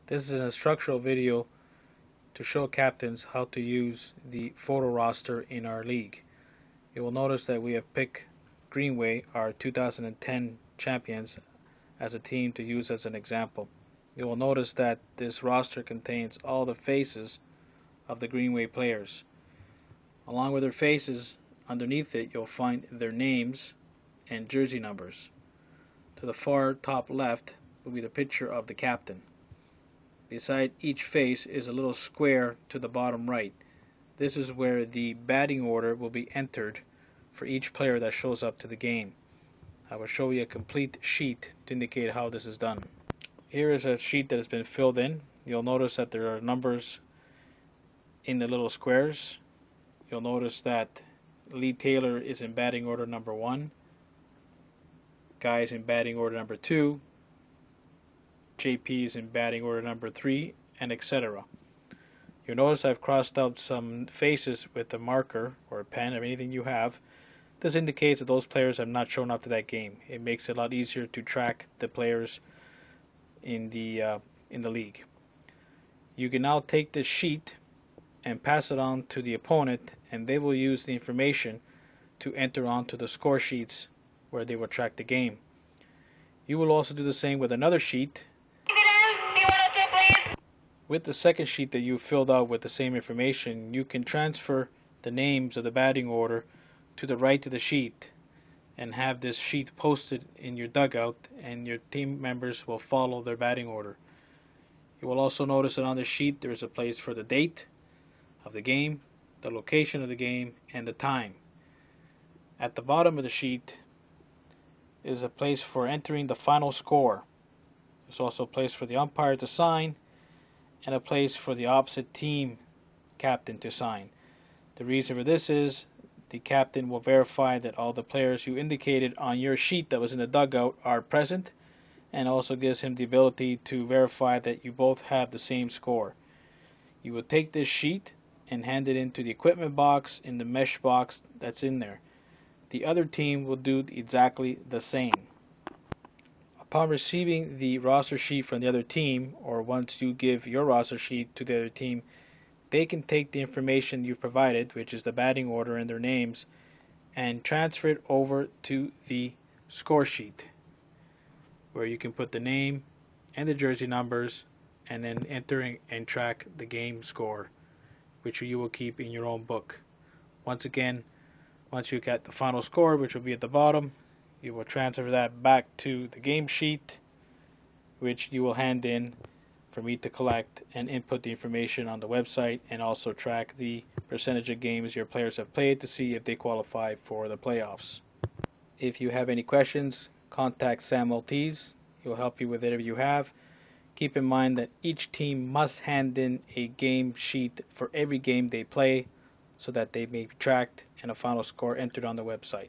This is an instructional video to show captains how to use the photo roster in our league. You will notice that we have picked Greenway, our 2010 champions, as a team to use as an example. You will notice that this roster contains all the faces of the Greenway players. Along with their faces, underneath it you'll find their names and jersey numbers. To the far top left will be the picture of the captain. Beside each face is a little square to the bottom right. This is where the batting order will be entered for each player that shows up to the game. I will show you a complete sheet to indicate how this is done. Here is a sheet that has been filled in. You'll notice that there are numbers in the little squares. You'll notice that Lee Taylor is in batting order number 1, Guy is in batting order number 2, JP is in batting order number 3, and etc. You'll notice I've crossed out some faces with a marker or a pen or anything you have. This indicates that those players have not shown up to that game. It makes it a lot easier to track the players in the league. You can now take this sheet and pass it on to the opponent, and they will use the information to enter onto the score sheets where they will track the game. You will also do the same with another sheet. With the second sheet that you filled out with the same information, you can transfer the names of the batting order to the right of the sheet and have this sheet posted in your dugout, and your team members will follow their batting order. You will also notice that on the sheet there is a place for the date of the game, the location of the game, and the time. At the bottom of the sheet is a place for entering the final score. There's also a place for the umpire to sign and a place for the opposite team captain to sign. The reason for this is the captain will verify that all the players you indicated on your sheet that was in the dugout are present, and also gives him the ability to verify that you both have the same score. You will take this sheet and hand it into the equipment box in the mesh box that's in there. The other team will do exactly the same. Upon receiving the roster sheet from the other team, or once you give your roster sheet to the other team, they can take the information you've provided, which is the batting order and their names, and transfer it over to the score sheet, where you can put the name and the jersey numbers and then enter and track the game score, which you will keep in your own book. Once again, once you get the final score, which will be at the bottom, you will transfer that back to the game sheet, which you will hand in for me to collect and input the information on the website, and also track the percentage of games your players have played to see if they qualify for the playoffs. If you have any questions, contact Sam Maltese. He'll help you with whatever you have. Keep in mind that each team must hand in a game sheet for every game they play so that they may be tracked and a final score entered on the website.